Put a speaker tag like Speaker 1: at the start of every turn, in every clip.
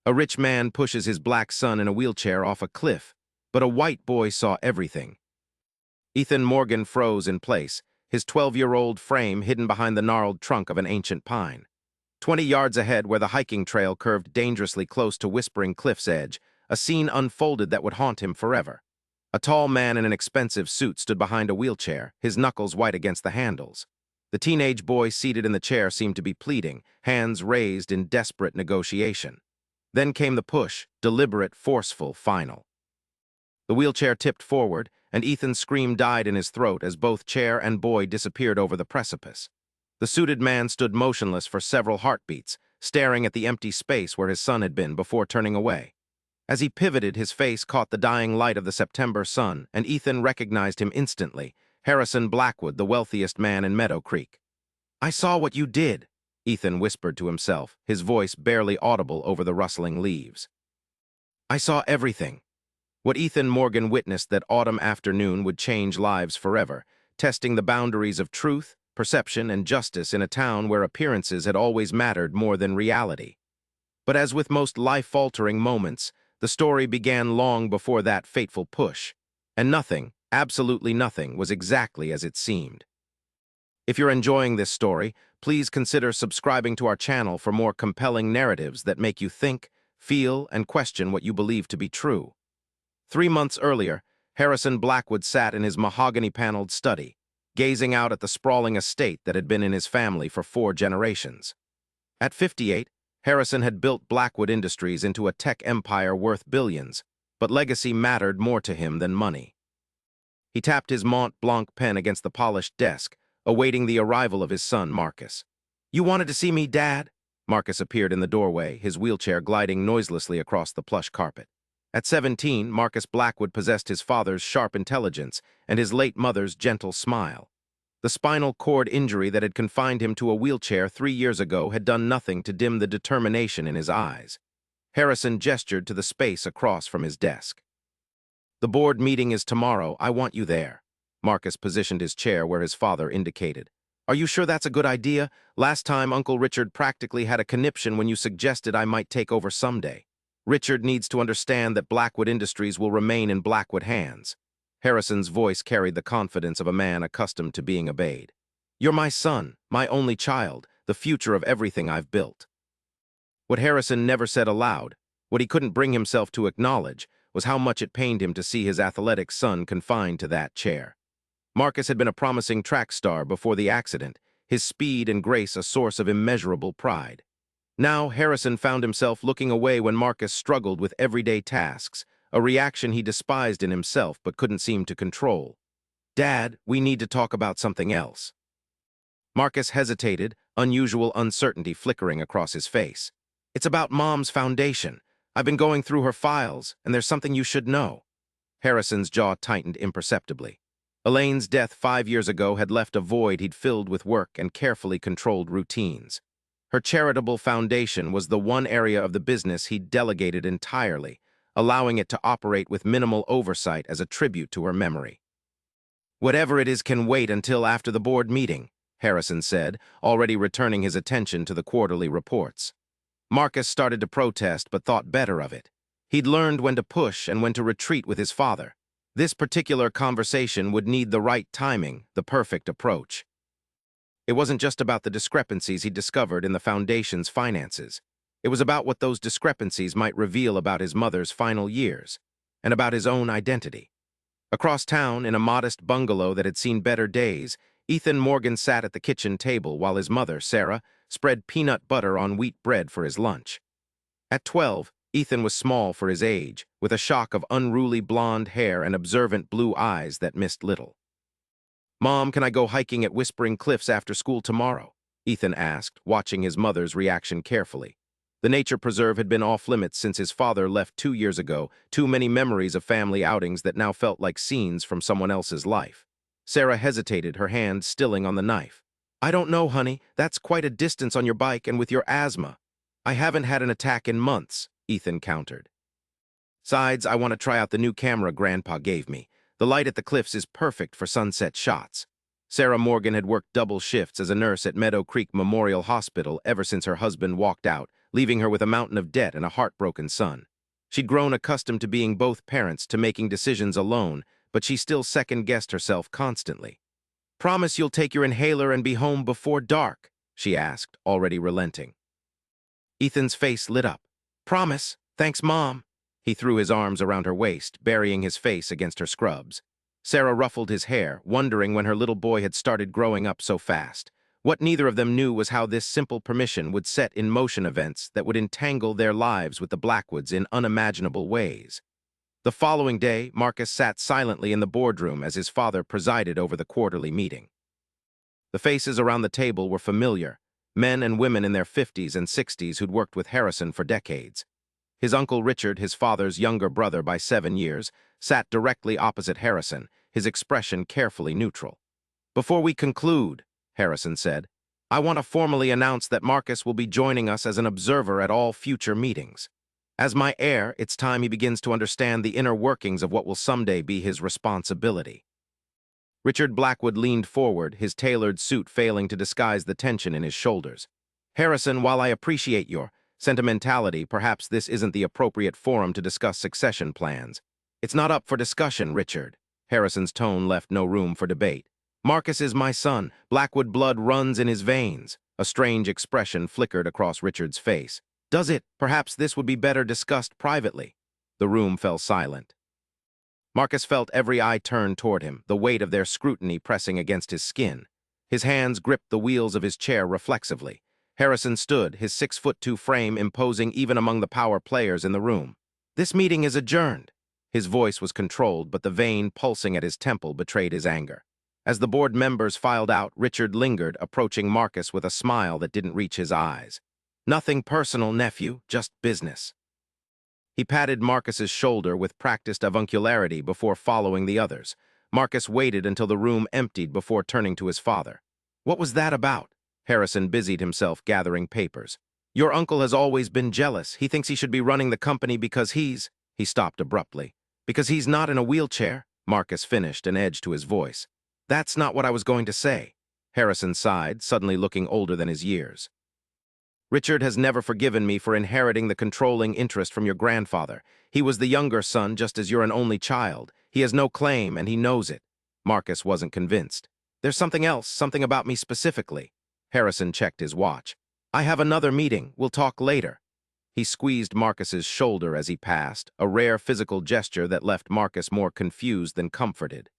Speaker 1: A rich man pushes his black son in a wheelchair off a cliff, but a white boy saw everything. Ethan Morgan froze in place, his 12-year-old frame hidden behind the gnarled trunk of an ancient pine. 20 yards ahead, where the hiking trail curved dangerously close to Whispering Cliff's edge, a scene unfolded that would haunt him forever. A tall man in an expensive suit stood behind a wheelchair, his knuckles white against the handles. The teenage boy seated in the chair seemed to be pleading, hands raised in desperate negotiation. Then came the push, deliberate, forceful, final. The wheelchair tipped forward, and Ethan's scream died in his throat as both chair and boy disappeared over the precipice. The suited man stood motionless for several heartbeats, staring at the empty space where his son had been before turning away. As he pivoted, his face caught the dying light of the September sun, and Ethan recognized him instantly, Harrison Blackwood, the wealthiest man in Meadow Creek. "I saw what you did," Ethan whispered to himself, his voice barely audible over the rustling leaves. "I saw everything." What Ethan Morgan witnessed that autumn afternoon would change lives forever, testing the boundaries of truth, perception, and justice in a town where appearances had always mattered more than reality. But as with most life-altering moments, the story began long before that fateful push, and nothing, absolutely nothing, was exactly as it seemed. If you're enjoying this story, please consider subscribing to our channel for more compelling narratives that make you think, feel, and question what you believe to be true. 3 months earlier, Harrison Blackwood sat in his mahogany-paneled study, gazing out at the sprawling estate that had been in his family for 4 generations. At 58, Harrison had built Blackwood Industries into a tech empire worth billions, but legacy mattered more to him than money. He tapped his Mont Blanc pen against the polished desk, awaiting the arrival of his son, Marcus. "You wanted to see me, Dad?" Marcus appeared in the doorway, his wheelchair gliding noiselessly across the plush carpet. At 17, Marcus Blackwood possessed his father's sharp intelligence and his late mother's gentle smile. The spinal cord injury that had confined him to a wheelchair 3 years ago had done nothing to dim the determination in his eyes. Harrison gestured to the space across from his desk. "The board meeting is tomorrow. I want you there." Marcus positioned his chair where his father indicated. "Are you sure that's a good idea? Last time, Uncle Richard practically had a conniption when you suggested I might take over someday. Richard needs to understand that Blackwood Industries will remain in Blackwood hands." Harrison's voice carried the confidence of a man accustomed to being obeyed. "You're my son, my only child, the future of everything I've built." What Harrison never said aloud, what he couldn't bring himself to acknowledge, was how much it pained him to see his athletic son confined to that chair. Marcus had been a promising track star before the accident, his speed and grace a source of immeasurable pride. Now Harrison found himself looking away when Marcus struggled with everyday tasks, a reaction he despised in himself but couldn't seem to control. "Dad, we need to talk about something else." Marcus hesitated, unusual uncertainty flickering across his face. "It's about Mom's foundation. I've been going through her files, and there's something you should know." Harrison's jaw tightened imperceptibly. Elaine's death 5 years ago had left a void he'd filled with work and carefully controlled routines. Her charitable foundation was the one area of the business he'd delegated entirely, allowing it to operate with minimal oversight as a tribute to her memory. "Whatever it is can wait until after the board meeting," Harrison said, already returning his attention to the quarterly reports. Marcus started to protest but thought better of it. He'd learned when to push and when to retreat with his father. This particular conversation would need the right timing, the perfect approach. It wasn't just about the discrepancies he discovered in the foundation's finances. It was about what those discrepancies might reveal about his mother's final years, and about his own identity. Across town, in a modest bungalow that had seen better days, Ethan Morgan sat at the kitchen table while his mother, Sarah, spread peanut butter on wheat bread for his lunch. At 12, Ethan was small for his age, with a shock of unruly blonde hair and observant blue eyes that missed little. "Mom, can I go hiking at Whispering Cliffs after school tomorrow?" Ethan asked, watching his mother's reaction carefully. The nature preserve had been off-limits since his father left 2 years ago, too many memories of family outings that now felt like scenes from someone else's life. Sarah hesitated, her hand stilling on the knife. "I don't know, honey. That's quite a distance on your bike and with your asthma." "I haven't had an attack in months," Ethan countered. "Besides, I want to try out the new camera Grandpa gave me. The light at the cliffs is perfect for sunset shots." Sarah Morgan had worked double shifts as a nurse at Meadow Creek Memorial Hospital ever since her husband walked out, leaving her with a mountain of debt and a heartbroken son. She'd grown accustomed to being both parents, to making decisions alone, but she still second-guessed herself constantly. "Promise you'll take your inhaler and be home before dark?" she asked, already relenting. Ethan's face lit up. "Promise. Thanks, Mom." He threw his arms around her waist, burying his face against her scrubs. Sarah ruffled his hair, wondering when her little boy had started growing up so fast. What neither of them knew was how this simple permission would set in motion events that would entangle their lives with the Blackwoods in unimaginable ways. The following day, Marcus sat silently in the boardroom as his father presided over the quarterly meeting. The faces around the table were familiar, men and women in their 50s and 60s who'd worked with Harrison for decades. His uncle Richard, his father's younger brother by 7 years, sat directly opposite Harrison, his expression carefully neutral. "Before we conclude," Harrison said, "I want to formally announce that Marcus will be joining us as an observer at all future meetings. As my heir, it's time he begins to understand the inner workings of what will someday be his responsibility." Richard Blackwood leaned forward, his tailored suit failing to disguise the tension in his shoulders. "Harrison, while I appreciate your sentimentality, perhaps this isn't the appropriate forum to discuss succession plans." "It's not up for discussion, Richard." Harrison's tone left no room for debate. "Marcus is my son. Blackwood blood runs in his veins." A strange expression flickered across Richard's face. "Does it? Perhaps this would be better discussed privately." The room fell silent. Marcus felt every eye turned toward him, the weight of their scrutiny pressing against his skin. His hands gripped the wheels of his chair reflexively. Harrison stood, his 6'2" frame imposing even among the power players in the room. "This meeting is adjourned." His voice was controlled, but the vein pulsing at his temple betrayed his anger. As the board members filed out, Richard lingered, approaching Marcus with a smile that didn't reach his eyes. "Nothing personal, nephew, just business." He patted Marcus's shoulder with practiced avuncularity before following the others. Marcus waited until the room emptied before turning to his father. "What was that about?" Harrison busied himself gathering papers. "Your uncle has always been jealous. He thinks he should be running the company because he's—" He stopped abruptly. "Because he's not in a wheelchair," Marcus finished, an edge to his voice. "That's not what I was going to say." Harrison sighed, suddenly looking older than his years. "Richard has never forgiven me for inheriting the controlling interest from your grandfather. He was the younger son, just as you're an only child. He has no claim, and he knows it." Marcus wasn't convinced. "There's something else, something about me specifically." Harrison checked his watch. "I have another meeting. We'll talk later." He squeezed Marcus's shoulder as he passed, a rare physical gesture that left Marcus more confused than comforted.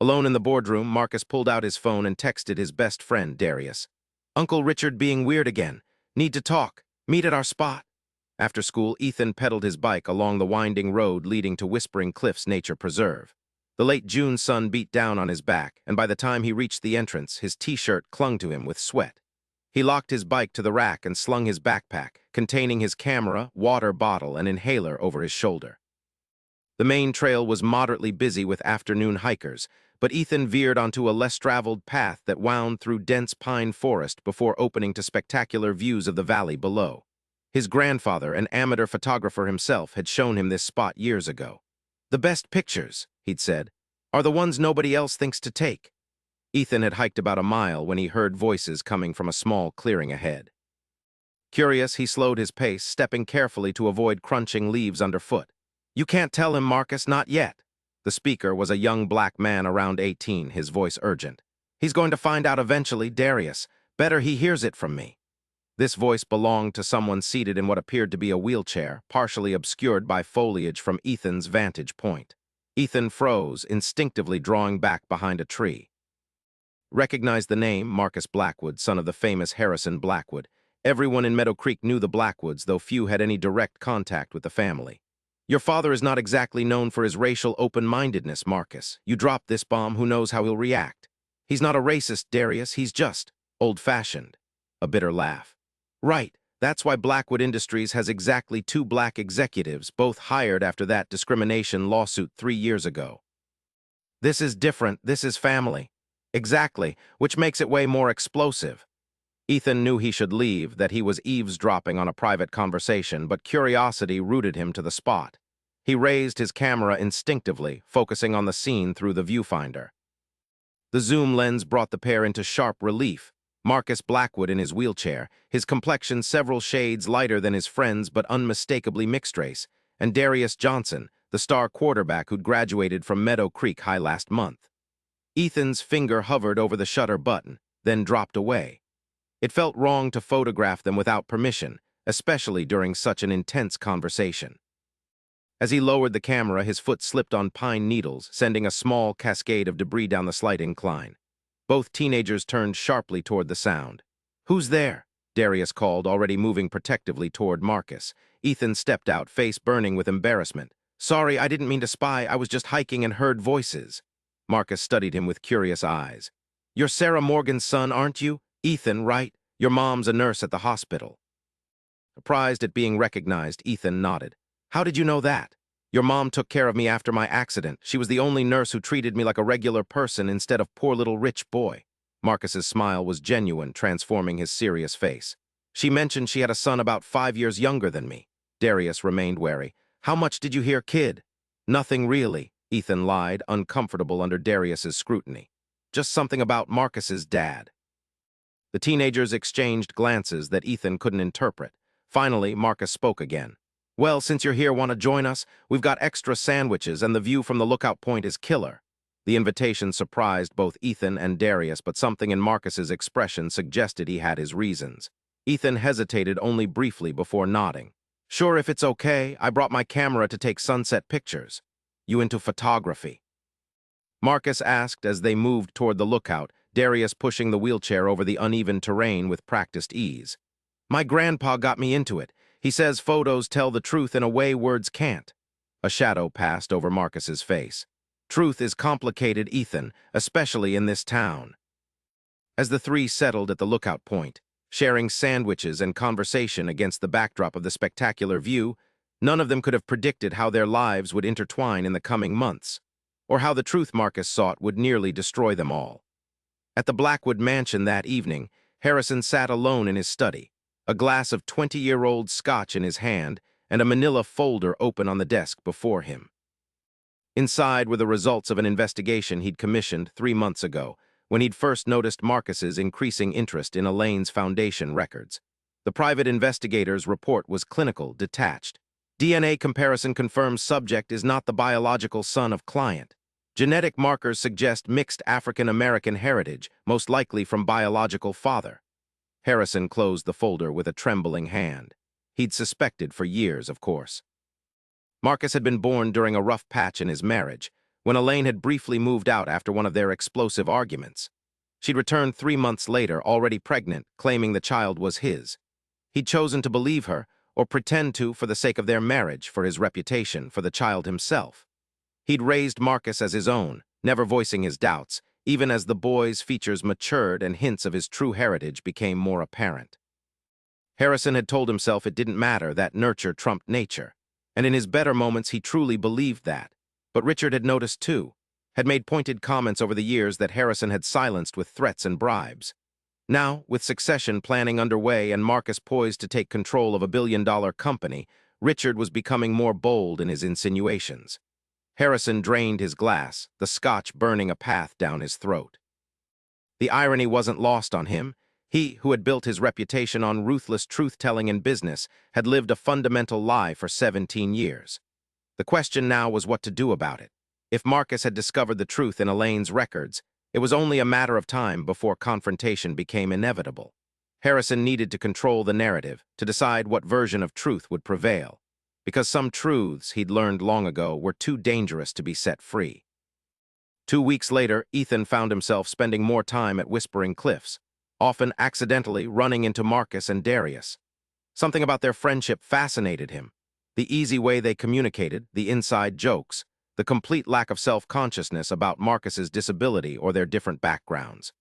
Speaker 1: Alone in the boardroom, Marcus pulled out his phone and texted his best friend, Darius. "Uncle Richard being weird again. Need to talk. Meet at our spot." After school, Ethan pedaled his bike along the winding road leading to Whispering Cliffs Nature Preserve. The late June sun beat down on his back, and by the time he reached the entrance, his t-shirt clung to him with sweat. He locked his bike to the rack and slung his backpack, containing his camera, water bottle, and inhaler over his shoulder. The main trail was moderately busy with afternoon hikers, but Ethan veered onto a less-traveled path that wound through dense pine forest before opening to spectacular views of the valley below. His grandfather, an amateur photographer himself, had shown him this spot years ago. "The best pictures," he'd said, "are the ones nobody else thinks to take." Ethan had hiked about a mile when he heard voices coming from a small clearing ahead. Curious, he slowed his pace, stepping carefully to avoid crunching leaves underfoot. "You can't tell him, Marcus, not yet." The speaker was a young black man around 18, his voice urgent. "He's going to find out eventually, Darius. Better he hears it from me." This voice belonged to someone seated in what appeared to be a wheelchair, partially obscured by foliage from Ethan's vantage point. Ethan froze, instinctively drawing back behind a tree. Recognized the name, Marcus Blackwood, son of the famous Harrison Blackwood. Everyone in Meadow Creek knew the Blackwoods, though few had any direct contact with the family. "Your father is not exactly known for his racial open-mindedness, Marcus. You drop this bomb, who knows how he'll react. He's not a racist, Darius, he's just old-fashioned." A bitter laugh. "Right, that's why Blackwood Industries has exactly 2 black executives, both hired after that discrimination lawsuit 3 years ago. This is different, this is family." "Exactly, which makes it way more explosive." Ethan knew he should leave, that he was eavesdropping on a private conversation, but curiosity rooted him to the spot. He raised his camera instinctively, focusing on the scene through the viewfinder. The zoom lens brought the pair into sharp relief. Marcus Blackwood in his wheelchair, his complexion several shades lighter than his friend's but unmistakably mixed race, and Darius Johnson, the star quarterback who'd graduated from Meadow Creek High last month. Ethan's finger hovered over the shutter button, then dropped away. It felt wrong to photograph them without permission, especially during such an intense conversation. As he lowered the camera, his foot slipped on pine needles, sending a small cascade of debris down the slight incline. Both teenagers turned sharply toward the sound. "Who's there?" Darius called, already moving protectively toward Marcus. Ethan stepped out, face burning with embarrassment. "Sorry, I didn't mean to spy. I was just hiking and heard voices." Marcus studied him with curious eyes. "You're Sarah Morgan's son, aren't you? Ethan, right? Your mom's a nurse at the hospital." Surprised at being recognized, Ethan nodded. "How did you know that?" "Your mom took care of me after my accident. She was the only nurse who treated me like a regular person instead of poor little rich boy." Marcus's smile was genuine, transforming his serious face. "She mentioned she had a son about 5 years younger than me." Darius remained wary. "How much did you hear, kid?" "Nothing really," Ethan lied, uncomfortable under Darius's scrutiny. "Just something about Marcus's dad." The teenagers exchanged glances that Ethan couldn't interpret. Finally, Marcus spoke again. "Well, since you're here, want to join us? We've got extra sandwiches, and the view from the lookout point is killer." The invitation surprised both Ethan and Darius, but something in Marcus's expression suggested he had his reasons. Ethan hesitated only briefly before nodding. "Sure, if it's okay. I brought my camera to take sunset pictures." "You into photography?" Marcus asked as they moved toward the lookout, Darius pushing the wheelchair over the uneven terrain with practiced ease. "My grandpa got me into it. He says photos tell the truth in a way words can't." A shadow passed over Marcus's face. "Truth is complicated, Ethan, especially in this town." As the three settled at the lookout point, sharing sandwiches and conversation against the backdrop of the spectacular view, none of them could have predicted how their lives would intertwine in the coming months, or how the truth Marcus sought would nearly destroy them all. At the Blackwood mansion that evening, Harrison sat alone in his study, a glass of 20-year-old scotch in his hand and a manila folder open on the desk before him. Inside were the results of an investigation he'd commissioned 3 months ago, when he'd first noticed Marcus's increasing interest in Elaine's foundation records. The private investigator's report was clinical, detached. DNA comparison confirms subject is not the biological son of client. Genetic markers suggest mixed African-American heritage, most likely from biological father. Harrison closed the folder with a trembling hand. He'd suspected for years, of course. Marcus had been born during a rough patch in his marriage, when Elaine had briefly moved out after one of their explosive arguments. She'd returned 3 months later, already pregnant, claiming the child was his. He'd chosen to believe her, or pretend to for the sake of their marriage, for his reputation, for the child himself. He'd raised Marcus as his own, never voicing his doubts, even as the boy's features matured and hints of his true heritage became more apparent. Harrison had told himself it didn't matter, that nurture trumped nature, and in his better moments he truly believed that. But Richard had noticed too, had made pointed comments over the years that Harrison had silenced with threats and bribes. Now, with succession planning underway and Marcus poised to take control of a billion-dollar company, Richard was becoming more bold in his insinuations. Harrison drained his glass, the scotch burning a path down his throat. The irony wasn't lost on him. He, who had built his reputation on ruthless truth-telling in business, had lived a fundamental lie for 17 years. The question now was what to do about it. If Marcus had discovered the truth in Elaine's records, it was only a matter of time before confrontation became inevitable. Harrison needed to control the narrative, to decide what version of truth would prevail, because some truths he'd learned long ago were too dangerous to be set free. 2 weeks later, Ethan found himself spending more time at Whispering Cliffs, often accidentally running into Marcus and Darius. Something about their friendship fascinated him. The easy way they communicated, the inside jokes, the complete lack of self-consciousness about Marcus's disability or their different backgrounds.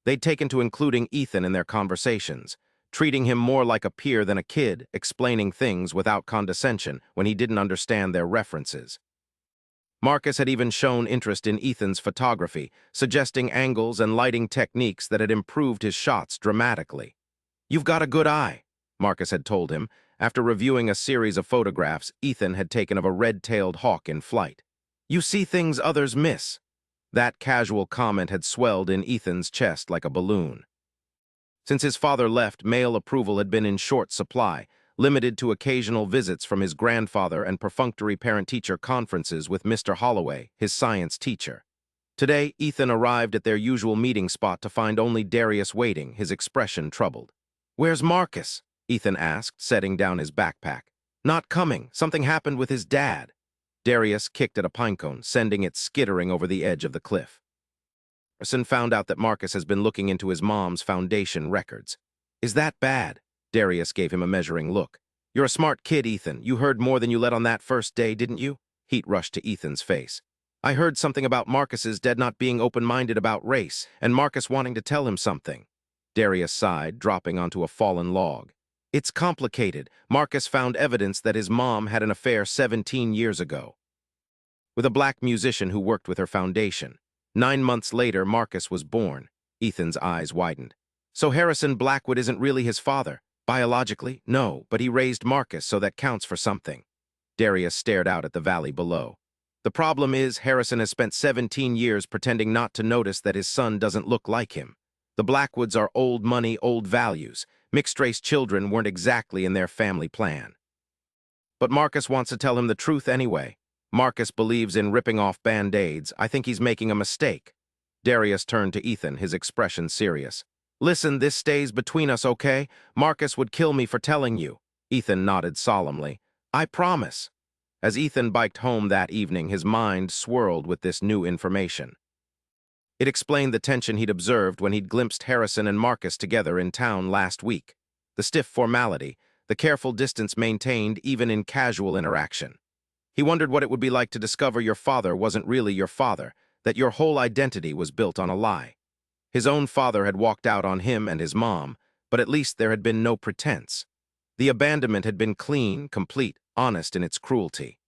Speaker 1: They'd taken to including Ethan in their conversations, treating him more like a peer than a kid, explaining things without condescension when he didn't understand their references. Marcus had even shown interest in Ethan's photography, suggesting angles and lighting techniques that had improved his shots dramatically. "You've got a good eye," Marcus had told him, after reviewing a series of photographs Ethan had taken of a red-tailed hawk in flight. "You see things others miss." That casual comment had swelled in Ethan's chest like a balloon. Since his father left, male approval had been in short supply, limited to occasional visits from his grandfather and perfunctory parent-teacher conferences with Mr. Holloway, his science teacher. Today, Ethan arrived at their usual meeting spot to find only Darius waiting, his expression troubled. "Where's Marcus?" Ethan asked, setting down his backpack. "Not coming. Something happened with his dad." Darius kicked at a pinecone, sending it skittering over the edge of the cliff. Harrison found out that Marcus has been looking into his mom's foundation records. "Is that bad?" Darius gave him a measuring look. "You're a smart kid, Ethan. You heard more than you let on that first day, didn't you?" Heat rushed to Ethan's face. "I heard something about Marcus's dad not being open-minded about race, and Marcus wanting to tell him something." Darius sighed, dropping onto a fallen log. "It's complicated. Marcus found evidence that his mom had an affair 17 years ago with a black musician who worked with her foundation. 9 months later, Marcus was born." Ethan's eyes widened. "So Harrison Blackwood isn't really his father? Biologically, no, but he raised Marcus, so that counts for something." Darius stared out at the valley below. "The problem is, Harrison has spent 17 years pretending not to notice that his son doesn't look like him. The Blackwoods are old money, old values. Mixed-race children weren't exactly in their family plan. But Marcus wants to tell him the truth anyway. Marcus believes in ripping off Band-Aids. I think he's making a mistake." Darius turned to Ethan, his expression serious. "Listen, this stays between us, okay? Marcus would kill me for telling you." Ethan nodded solemnly. "I promise." As Ethan biked home that evening, his mind swirled with this new information. It explained the tension he'd observed when he'd glimpsed Harrison and Marcus together in town last week. The stiff formality, the careful distance maintained even in casual interaction. He wondered what it would be like to discover your father wasn't really your father, that your whole identity was built on a lie. His own father had walked out on him and his mom, but at least there had been no pretense. The abandonment had been clean, complete, honest in its cruelty.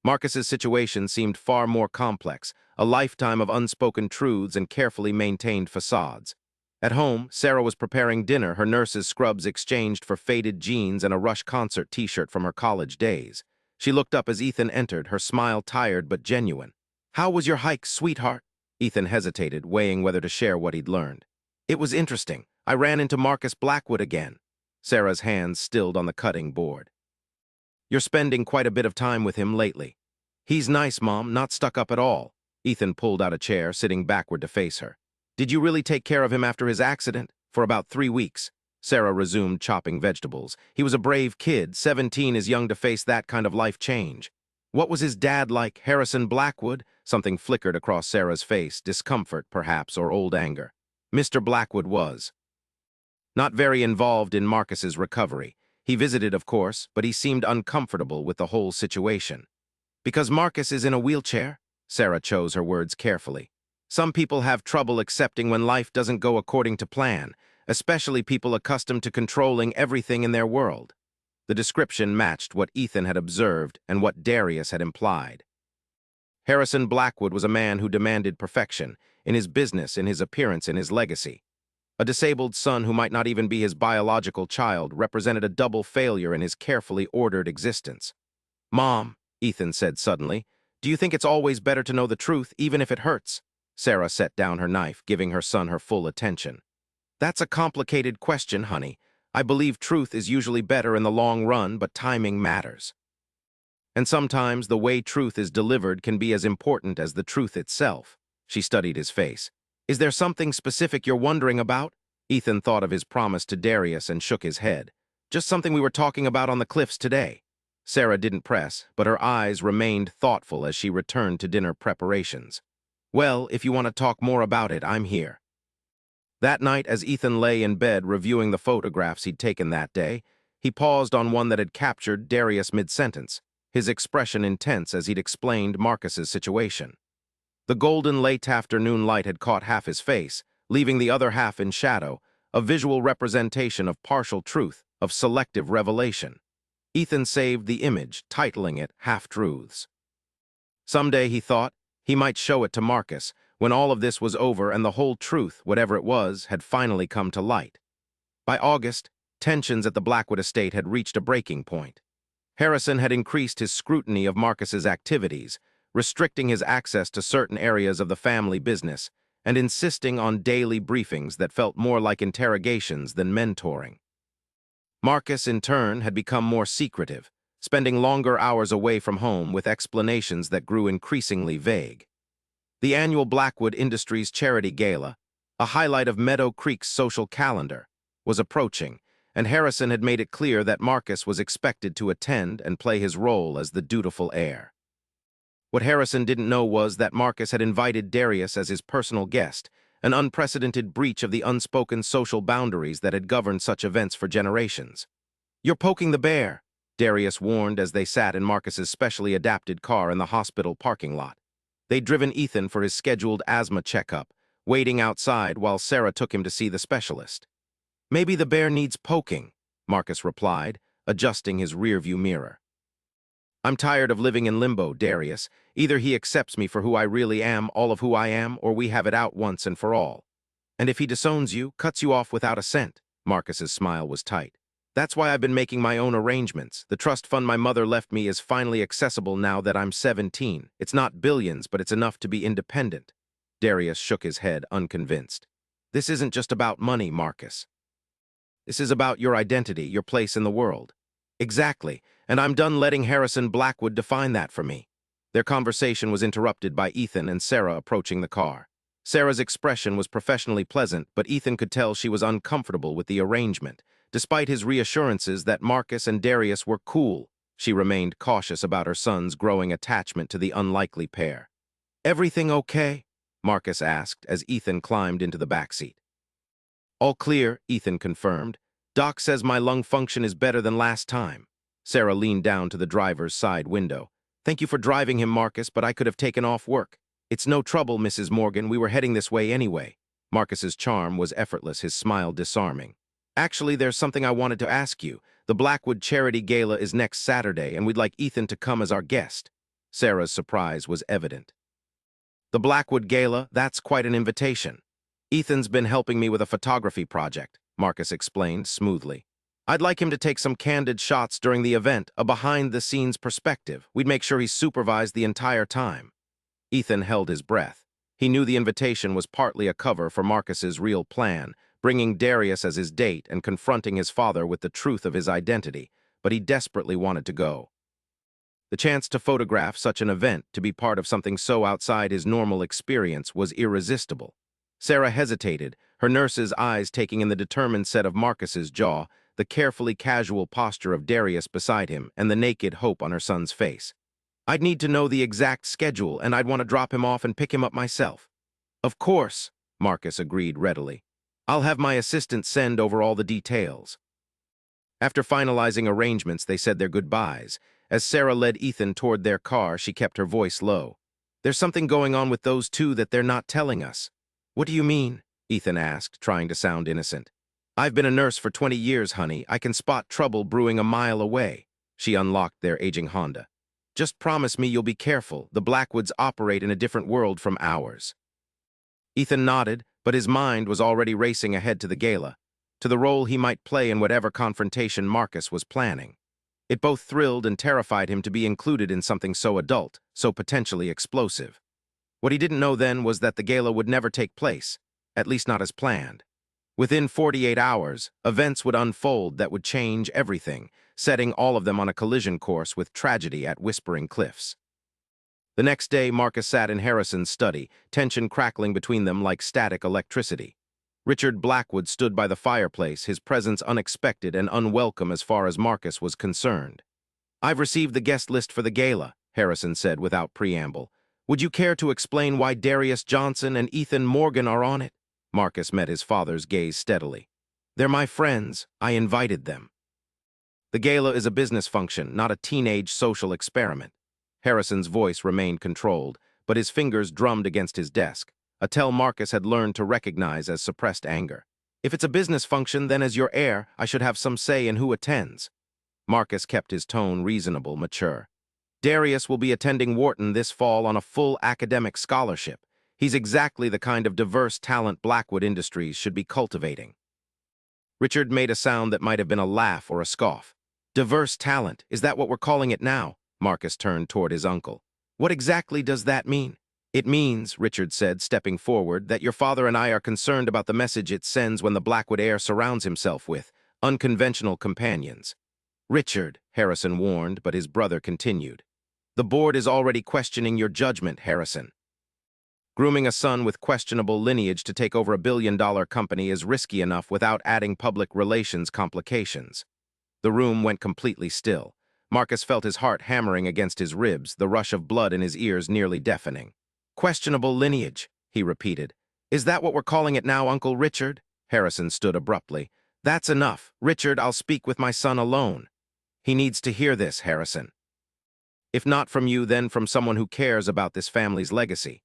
Speaker 1: Marcus's situation seemed far more complex, a lifetime of unspoken truths and carefully maintained facades. At home, Sarah was preparing dinner, her nurse's scrubs exchanged for faded jeans and a Rush concert t-shirt from her college days. She looked up as Ethan entered, her smile tired but genuine. "How was your hike, sweetheart?" Ethan hesitated, weighing whether to share what he'd learned. "It was interesting. I ran into Marcus Blackwood again." Sarah's hands stilled on the cutting board. "You're spending quite a bit of time with him lately." "He's nice, Mom, not stuck up at all." Ethan pulled out a chair, sitting backward to face her. "Did you really take care of him after his accident?" "For about 3 weeks." Sarah resumed chopping vegetables. "He was a brave kid. 17 is young to face that kind of life change." "What was his dad like, Harrison Blackwood?" Something flickered across Sarah's face, discomfort, perhaps, or old anger. "Mr. Blackwood was not very involved in Marcus's recovery. He visited, of course, but he seemed uncomfortable with the whole situation." "Because Marcus is in a wheelchair?" Sarah chose her words carefully. "Some people have trouble accepting when life doesn't go according to plan, especially people accustomed to controlling everything in their world." The description matched what Ethan had observed and what Darius had implied. Harrison Blackwood was a man who demanded perfection, in his business, in his appearance, in his legacy. A disabled son who might not even be his biological child represented a double failure in his carefully ordered existence. "Mom," Ethan said suddenly, "do you think it's always better to know the truth, even if it hurts?" Sarah set down her knife, giving her son her full attention. "That's a complicated question, honey. I believe truth is usually better in the long run, but timing matters. And sometimes the way truth is delivered can be as important as the truth itself." She studied his face. "Is there something specific you're wondering about?" Ethan thought of his promise to Darius and shook his head. "Just something we were talking about on the cliffs today." Sarah didn't press, but her eyes remained thoughtful as she returned to dinner preparations. "Well, if you want to talk more about it, I'm here." That night, as Ethan lay in bed reviewing the photographs he'd taken that day, he paused on one that had captured Darius mid-sentence, his expression intense as he'd explained Marcus's situation. The golden late afternoon light had caught half his face, leaving the other half in shadow, a visual representation of partial truth, of selective revelation. Ethan saved the image, titling it Half-Truths. Someday, he thought, he might show it to Marcus, when all of this was over and the whole truth, whatever it was, had finally come to light. By August, tensions at the Blackwood estate had reached a breaking point. Harrison had increased his scrutiny of Marcus's activities, restricting his access to certain areas of the family business, and insisting on daily briefings that felt more like interrogations than mentoring. Marcus, in turn, had become more secretive, spending longer hours away from home with explanations that grew increasingly vague. The annual Blackwood Industries Charity Gala, a highlight of Meadow Creek's social calendar, was approaching, and Harrison had made it clear that Marcus was expected to attend and play his role as the dutiful heir. What Harrison didn't know was that Marcus had invited Darius as his personal guest, an unprecedented breach of the unspoken social boundaries that had governed such events for generations. "You're poking the bear," Darius warned as they sat in Marcus's specially adapted car in the hospital parking lot. They'd driven Ethan for his scheduled asthma checkup, waiting outside while Sarah took him to see the specialist. "Maybe the bear needs poking," Marcus replied, adjusting his rearview mirror. "I'm tired of living in limbo, Darius. Either he accepts me for who I really am, all of who I am, or we have it out once and for all. And if he disowns you, cuts you off without a cent." Marcus's smile was tight. "That's why I've been making my own arrangements. The trust fund my mother left me is finally accessible now that I'm 17. It's not billions, but it's enough to be independent." Darius shook his head, unconvinced. "This isn't just about money, Marcus. This is about your identity, your place in the world." "Exactly, and I'm done letting Harrison Blackwood define that for me." Their conversation was interrupted by Ethan and Sarah approaching the car. Sarah's expression was professionally pleasant, but Ethan could tell she was uncomfortable with the arrangement. Despite his reassurances that Marcus and Darius were cool, she remained cautious about her son's growing attachment to the unlikely pair. "Everything okay?" Marcus asked as Ethan climbed into the backseat. "All clear," Ethan confirmed. "Doc says my lung function is better than last time." Sarah leaned down to the driver's side window. "Thank you for driving him, Marcus, but I could have taken off work." "It's no trouble, Mrs. Morgan. We were heading this way anyway." Marcus's charm was effortless, his smile disarming. "Actually, there's something I wanted to ask you. The Blackwood Charity Gala is next Saturday, and we'd like Ethan to come as our guest." Sarah's surprise was evident. "The Blackwood Gala, that's quite an invitation. Ethan's been helping me with a photography project," Marcus explained smoothly. "I'd like him to take some candid shots during the event, a behind-the-scenes perspective. We'd make sure he's supervised the entire time." Ethan held his breath. He knew the invitation was partly a cover for Marcus's real plan, bringing Darius as his date and confronting his father with the truth of his identity, but he desperately wanted to go. The chance to photograph such an event, to be part of something so outside his normal experience, was irresistible. Sarah hesitated, her nurse's eyes taking in the determined set of Marcus's jaw, the carefully casual posture of Darius beside him, and the naked hope on her son's face. "I'd need to know the exact schedule, and I'd want to drop him off and pick him up myself." "Of course," Marcus agreed readily. "I'll have my assistant send over all the details." After finalizing arrangements, they said their goodbyes. As Sarah led Ethan toward their car, she kept her voice low. "There's something going on with those two that they're not telling us." "What do you mean?" Ethan asked, trying to sound innocent. "I've been a nurse for 20 years, honey. I can spot trouble brewing a mile away." She unlocked their aging Honda. "Just promise me you'll be careful. The Blackwoods operate in a different world from ours." Ethan nodded, but his mind was already racing ahead to the gala, to the role he might play in whatever confrontation Marcus was planning. It both thrilled and terrified him to be included in something so adult, so potentially explosive. What he didn't know then was that the gala would never take place, at least not as planned. Within 48 hours, events would unfold that would change everything, setting all of them on a collision course with tragedy at Whispering Cliffs. The next day, Marcus sat in Harrison's study, tension crackling between them like static electricity. Richard Blackwood stood by the fireplace, his presence unexpected and unwelcome as far as Marcus was concerned. "I've received the guest list for the gala," Harrison said without preamble. "Would you care to explain why Darius Johnson and Ethan Morgan are on it?" Marcus met his father's gaze steadily. "They're my friends. I invited them." "The gala is a business function, not a teenage social experiment." Harrison's voice remained controlled, but his fingers drummed against his desk, a tell Marcus had learned to recognize as suppressed anger. "If it's a business function, then as your heir, I should have some say in who attends." Marcus kept his tone reasonable, mature. "Darius will be attending Wharton this fall on a full academic scholarship. He's exactly the kind of diverse talent Blackwood Industries should be cultivating." Richard made a sound that might have been a laugh or a scoff. "Diverse talent, is that what we're calling it now?" Marcus turned toward his uncle. "What exactly does that mean?" It means, Richard said, stepping forward, that your father and I are concerned about the message it sends when the Blackwood heir surrounds himself with unconventional companions. Richard, Harrison warned, but his brother continued. The board is already questioning your judgment, Harrison. Grooming a son with questionable lineage to take over a billion-dollar company is risky enough without adding public relations complications. The room went completely still. Marcus felt his heart hammering against his ribs, the rush of blood in his ears nearly deafening. Questionable lineage, he repeated. Is that what we're calling it now, Uncle Richard? Harrison stood abruptly. That's enough. Richard, I'll speak with my son alone. He needs to hear this, Harrison. If not from you, then from someone who cares about this family's legacy.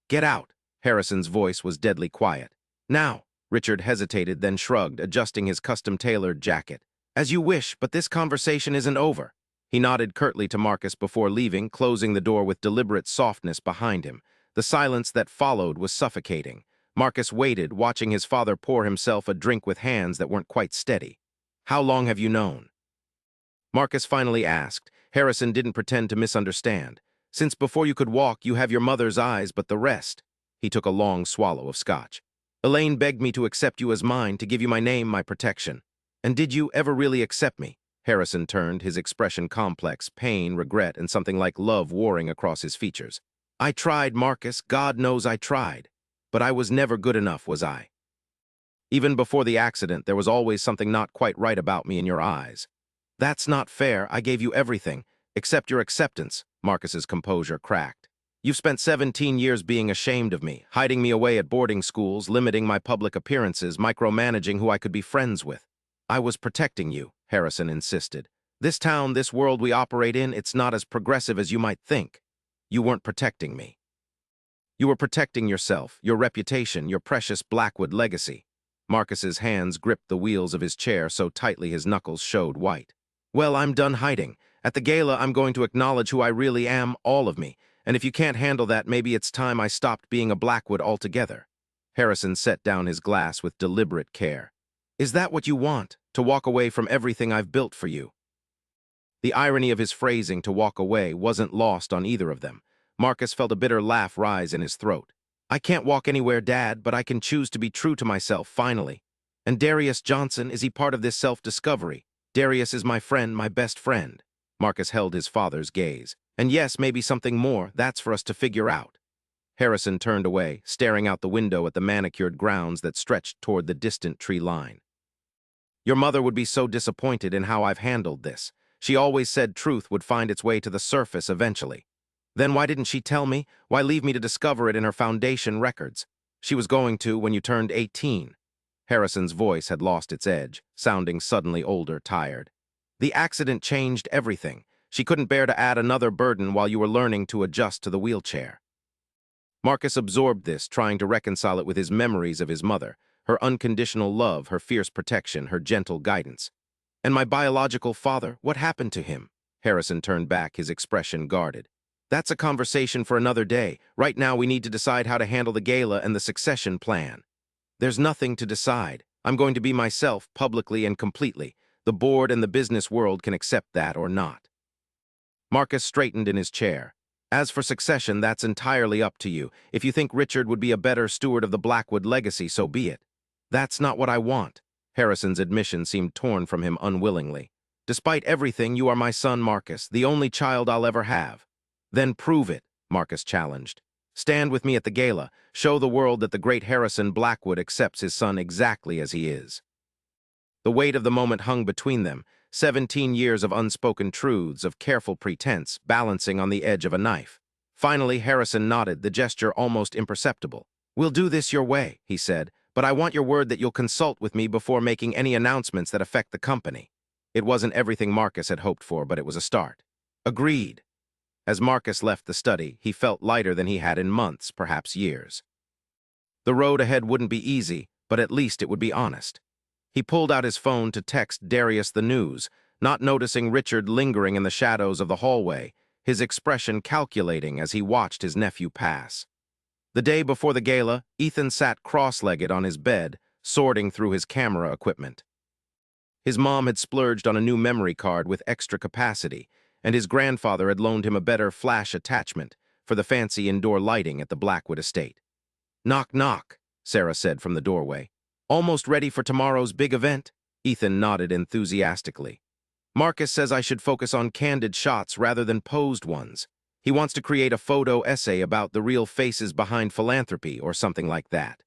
Speaker 1: Get out. Harrison's voice was deadly quiet. Now. Richard hesitated, then shrugged, adjusting his custom-tailored jacket. As you wish, but this conversation isn't over. He nodded curtly to Marcus before leaving, closing the door with deliberate softness behind him. The silence that followed was suffocating. Marcus waited, watching his father pour himself a drink with hands that weren't quite steady. How long have you known? Marcus finally asked. Harrison didn't pretend to misunderstand. Since before you could walk, you have your mother's eyes, but the rest. He took a long swallow of scotch. Elaine begged me to accept you as mine, to give you my name, my protection. And did you ever really accept me? Harrison turned, his expression complex, pain, regret, and something like love warring across his features. I tried, Marcus, God knows I tried. But I was never good enough, was I? Even before the accident, there was always something not quite right about me in your eyes. That's not fair. I gave you everything, except your acceptance, Marcus's composure cracked. You've spent 17 years being ashamed of me, hiding me away at boarding schools, limiting my public appearances, micromanaging who I could be friends with. I was protecting you, Harrison insisted. This town, this world we operate in, it's not as progressive as you might think. You weren't protecting me. You were protecting yourself, your reputation, your precious Blackwood legacy. Marcus's hands gripped the wheels of his chair so tightly his knuckles showed white. Well, I'm done hiding. At the gala, I'm going to acknowledge who I really am, all of me. And if you can't handle that, maybe it's time I stopped being a Blackwood altogether. Harrison set down his glass with deliberate care. Is that what you want, to walk away from everything I've built for you? The irony of his phrasing, to walk away, wasn't lost on either of them. Marcus felt a bitter laugh rise in his throat. I can't walk anywhere, Dad, but I can choose to be true to myself, finally. And Darius Johnson, is he part of this self-discovery? Darius is my friend, my best friend. Marcus held his father's gaze. And yes, maybe something more, that's for us to figure out. Harrison turned away, staring out the window at the manicured grounds that stretched toward the distant tree line. Your mother would be so disappointed in how I've handled this. She always said truth would find its way to the surface eventually. Then why didn't she tell me? Why leave me to discover it in her foundation records? She was going to when you turned 18. Harrison's voice had lost its edge, sounding suddenly older, tired. The accident changed everything. She couldn't bear to add another burden while you were learning to adjust to the wheelchair. Marcus absorbed this, trying to reconcile it with his memories of his mother, her unconditional love, her fierce protection, her gentle guidance. And my biological father, what happened to him? Harrison turned back, his expression guarded. That's a conversation for another day. Right now we need to decide how to handle the gala and the succession plan. There's nothing to decide. I'm going to be myself, publicly and completely. The board and the business world can accept that or not. Marcus straightened in his chair. As for succession, that's entirely up to you. If you think Richard would be a better steward of the Blackwood legacy, so be it. That's not what I want. Harrison's admission seemed torn from him unwillingly. Despite everything, you are my son, Marcus, the only child I'll ever have. Then prove it, Marcus challenged. Stand with me at the gala. Show the world that the great Harrison Blackwood accepts his son exactly as he is. The weight of the moment hung between them, 17 years of unspoken truths, of careful pretense, balancing on the edge of a knife. Finally, Harrison nodded, the gesture almost imperceptible. We'll do this your way, he said, but I want your word that you'll consult with me before making any announcements that affect the company. It wasn't everything Marcus had hoped for, but it was a start. Agreed. As Marcus left the study, he felt lighter than he had in months, perhaps years. The road ahead wouldn't be easy, but at least it would be honest. He pulled out his phone to text Darius the news, not noticing Richard lingering in the shadows of the hallway, his expression calculating as he watched his nephew pass. The day before the gala, Ethan sat cross-legged on his bed, sorting through his camera equipment. His mom had splurged on a new memory card with extra capacity, and his grandfather had loaned him a better flash attachment, for the fancy indoor lighting at the Blackwood estate. "Knock, knock," Sarah said from the doorway. "Almost ready for tomorrow's big event?" Ethan nodded enthusiastically. "Marcus says I should focus on candid shots rather than posed ones. He wants to create a photo essay about the real faces behind philanthropy or something like that."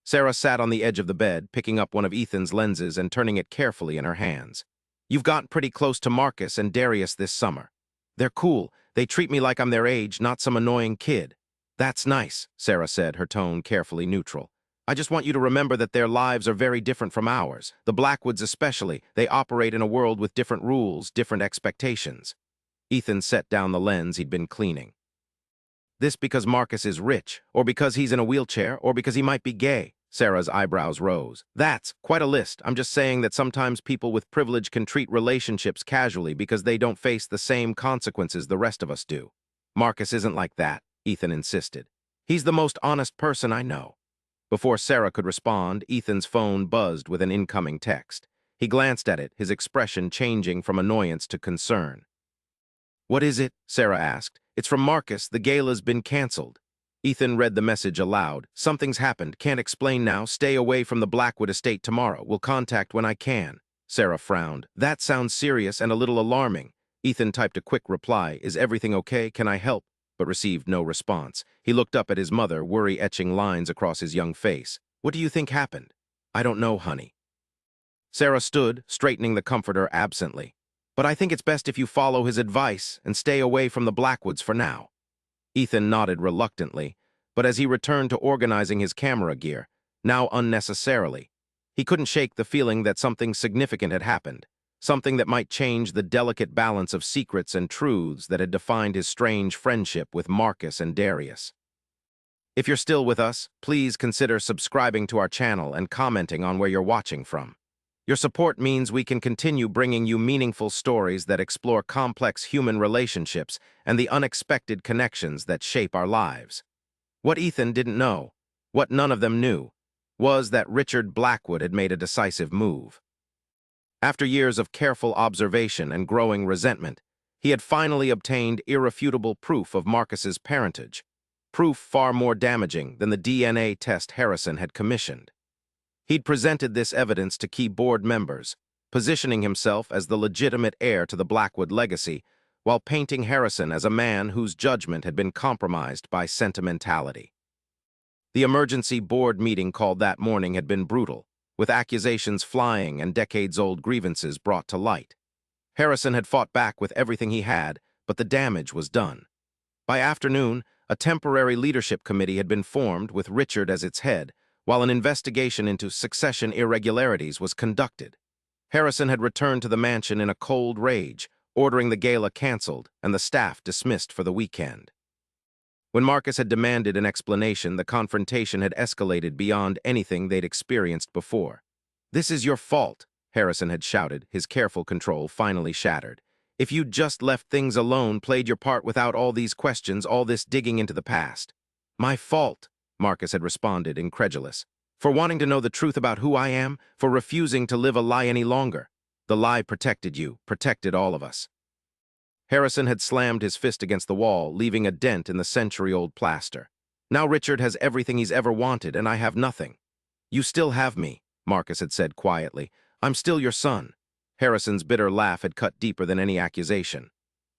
Speaker 1: Sarah sat on the edge of the bed, picking up one of Ethan's lenses and turning it carefully in her hands. "You've gotten pretty close to Marcus and Darius this summer. They're cool. They treat me like I'm their age, not some annoying kid." "That's nice," Sarah said, her tone carefully neutral. "I just want you to remember that their lives are very different from ours. The Blackwoods especially. They operate in a world with different rules, different expectations." Ethan set down the lens he'd been cleaning. "This because Marcus is rich, or because he's in a wheelchair, or because he might be gay?" Sarah's eyebrows rose. "That's quite a list. I'm just saying that sometimes people with privilege can treat relationships casually because they don't face the same consequences the rest of us do." "Marcus isn't like that," Ethan insisted. "He's the most honest person I know." Before Sarah could respond, Ethan's phone buzzed with an incoming text. He glanced at it, his expression changing from annoyance to concern. "What is it?" Sarah asked. "It's from Marcus. The gala's been canceled." Ethan read the message aloud. "Something's happened. Can't explain now. Stay away from the Blackwood estate tomorrow. Will contact when I can." Sarah frowned. "That sounds serious and a little alarming." Ethan typed a quick reply. "Is everything okay? Can I help?" But received no response. He looked up at his mother, worry etching lines across his young face. "What do you think happened?" "I don't know, honey." Sarah stood, straightening the comforter absently. "But I think it's best if you follow his advice and stay away from the Blackwoods for now." Ethan nodded reluctantly, but as he returned to organizing his camera gear, now unnecessarily, he couldn't shake the feeling that something significant had happened, something that might change the delicate balance of secrets and truths that had defined his strange friendship with Marcus and Darius. If you're still with us, please consider subscribing to our channel and commenting on where you're watching from. Your support means we can continue bringing you meaningful stories that explore complex human relationships and the unexpected connections that shape our lives. What Ethan didn't know, what none of them knew, was that Richard Blackwood had made a decisive move. After years of careful observation and growing resentment, he had finally obtained irrefutable proof of Marcus's parentage, proof far more damaging than the DNA test Harrison had commissioned. He'd presented this evidence to key board members, positioning himself as the legitimate heir to the Blackwood legacy, while painting Harrison as a man whose judgment had been compromised by sentimentality. The emergency board meeting called that morning had been brutal, with accusations flying and decades-old grievances brought to light. Harrison had fought back with everything he had, but the damage was done. By afternoon, a temporary leadership committee had been formed with Richard as its head, while an investigation into succession irregularities was conducted. Harrison had returned to the mansion in a cold rage, ordering the gala canceled and the staff dismissed for the weekend. When Marcus had demanded an explanation, the confrontation had escalated beyond anything they'd experienced before. "This is your fault," Harrison had shouted, his careful control finally shattered. "If you'd just left things alone, played your part without all these questions, all this digging into the past." "My fault," Marcus had responded, incredulous. "For wanting to know the truth about who I am, for refusing to live a lie any longer. The lie protected you, protected all of us." Harrison had slammed his fist against the wall, leaving a dent in the century-old plaster. "Now Richard has everything he's ever wanted, and I have nothing." "You still have me," Marcus had said quietly. "I'm still your son." Harrison's bitter laugh had cut deeper than any accusation.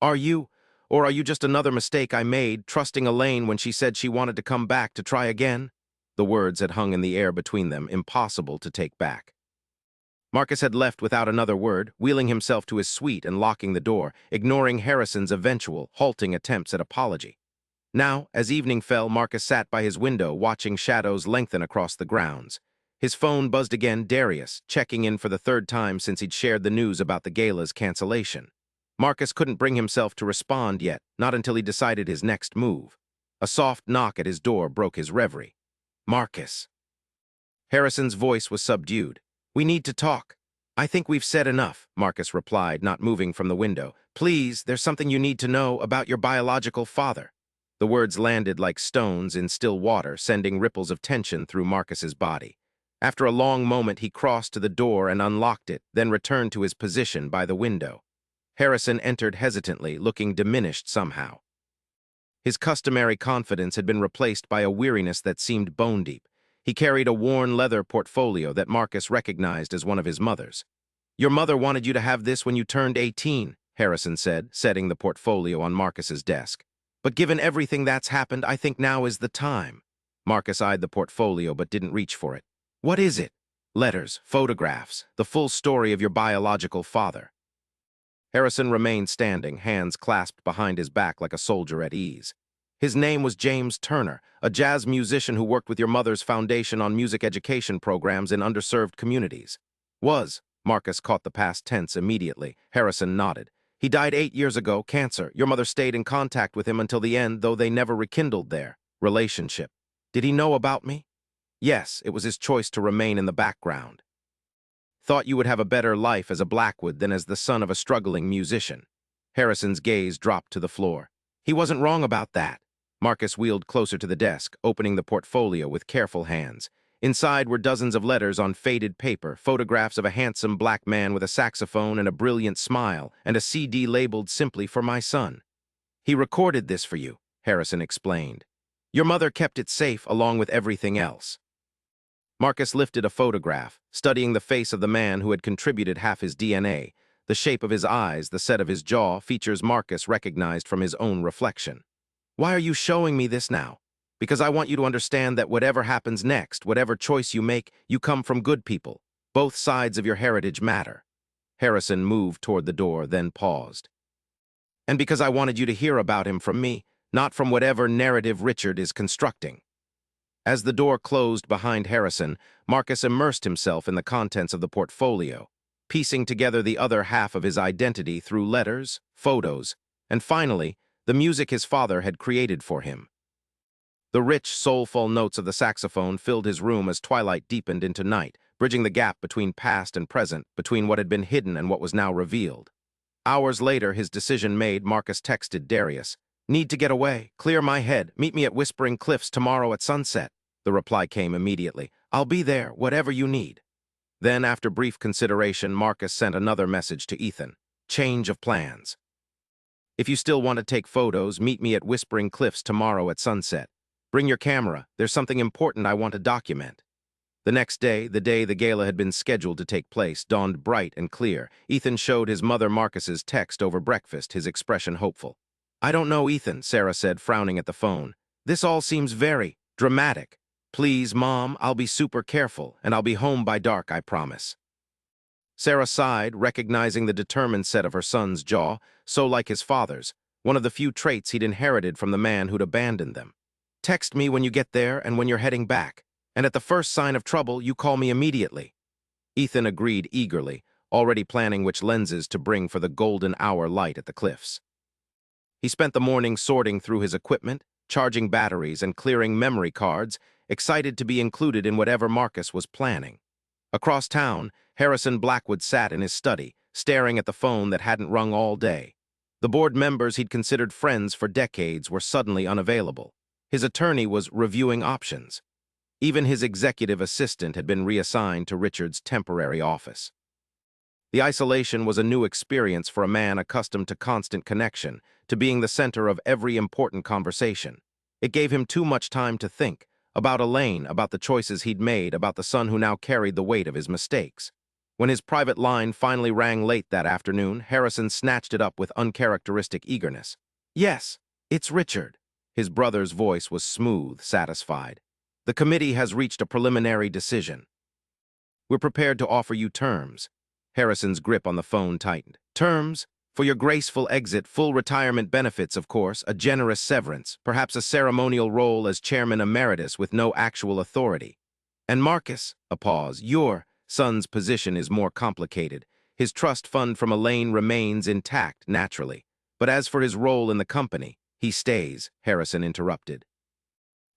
Speaker 1: "Are you? Or are you just another mistake I made, trusting Elaine when she said she wanted to come back to try again?" The words had hung in the air between them, impossible to take back. Marcus had left without another word, wheeling himself to his suite and locking the door, ignoring Harrison's eventual, halting attempts at apology. Now, as evening fell, Marcus sat by his window, watching shadows lengthen across the grounds. His phone buzzed again, Darius, checking in for the third time since he'd shared the news about the gala's cancellation. Marcus couldn't bring himself to respond yet, not until he decided his next move. A soft knock at his door broke his reverie. "Marcus." Harrison's voice was subdued. "We need to talk." "I think we've said enough," Marcus replied, not moving from the window. "Please, there's something you need to know about your biological father." The words landed like stones in still water, sending ripples of tension through Marcus's body. After a long moment, he crossed to the door and unlocked it, then returned to his position by the window. Harrison entered hesitantly, looking diminished somehow. His customary confidence had been replaced by a weariness that seemed bone-deep. He carried a worn leather portfolio that Marcus recognized as one of his mother's. "Your mother wanted you to have this when you turned 18, Harrison said, setting the portfolio on Marcus's desk. "But given everything that's happened, I think now is the time." Marcus eyed the portfolio but didn't reach for it. "What is it?" "Letters, photographs, the full story of your biological father." Harrison remained standing, hands clasped behind his back like a soldier at ease. "His name was James Turner, a jazz musician who worked with your mother's foundation on music education programs in underserved communities." "Was." Marcus caught the past tense immediately. Harrison nodded. "He died 8 years ago, cancer. Your mother stayed in contact with him until the end, though they never rekindled their relationship." "Did he know about me?" "Yes, it was his choice to remain in the background. Thought you would have a better life as a Blackwood than as the son of a struggling musician." Harrison's gaze dropped to the floor. "He wasn't wrong about that." Marcus wheeled closer to the desk, opening the portfolio with careful hands. Inside were dozens of letters on faded paper, photographs of a handsome black man with a saxophone and a brilliant smile, and a CD labeled simply "For my son." "He recorded this for you," Harrison explained. "Your mother kept it safe along with everything else." Marcus lifted a photograph, studying the face of the man who had contributed half his DNA. The shape of his eyes, the set of his jaw, features Marcus recognized from his own reflection. "Why are you showing me this now?" "Because I want you to understand that whatever happens next, whatever choice you make, you come from good people. Both sides of your heritage matter." Harrison moved toward the door, then paused. "And because I wanted you to hear about him from me, not from whatever narrative Richard is constructing." As the door closed behind Harrison, Marcus immersed himself in the contents of the portfolio, piecing together the other half of his identity through letters, photos, and finally, the music his father had created for him. The rich, soulful notes of the saxophone filled his room as twilight deepened into night, bridging the gap between past and present, between what had been hidden and what was now revealed. Hours later, his decision made, Marcus texted Darius. "Need to get away. Clear my head. Meet me at Whispering Cliffs tomorrow at sunset." The reply came immediately. "I'll be there, whatever you need." Then, after brief consideration, Marcus sent another message to Ethan. "Change of plans. If you still want to take photos, meet me at Whispering Cliffs tomorrow at sunset. Bring your camera. There's something important I want to document." The next day, the day the gala had been scheduled to take place, dawned bright and clear. Ethan showed his mother Marcus's text over breakfast, his expression hopeful. "I don't know, Ethan," Sarah said, frowning at the phone. "This all seems very dramatic. Please, Mom, I'll be super careful, and I'll be home by dark, I promise." Sarah sighed, recognizing the determined set of her son's jaw, so like his father's, one of the few traits he'd inherited from the man who'd abandoned them. "Text me when you get there and when you're heading back, and at the first sign of trouble, you call me immediately." Ethan agreed eagerly, already planning which lenses to bring for the golden hour light at the cliffs. He spent the morning sorting through his equipment, charging batteries and clearing memory cards, excited to be included in whatever Marcus was planning. Across town, Harrison Blackwood sat in his study, staring at the phone that hadn't rung all day. The board members he'd considered friends for decades were suddenly unavailable. His attorney was reviewing options. Even his executive assistant had been reassigned to Richard's temporary office. The isolation was a new experience for a man accustomed to constant connection, to being the center of every important conversation. It gave him too much time to think, about Elaine, about the choices he'd made, about the son who now carried the weight of his mistakes. When his private line finally rang late that afternoon, Harrison snatched it up with uncharacteristic eagerness. "Yes, it's Richard." His brother's voice was smooth, satisfied. "The committee has reached a preliminary decision. We're prepared to offer you terms." Harrison's grip on the phone tightened. "Terms? For your graceful exit, full retirement benefits, of course, a generous severance, perhaps a ceremonial role as chairman emeritus with no actual authority. And Marcus," a pause, "your son's position is more complicated. His trust fund from Elaine remains intact, naturally. But as for his role in the company, he stays," Harrison interrupted.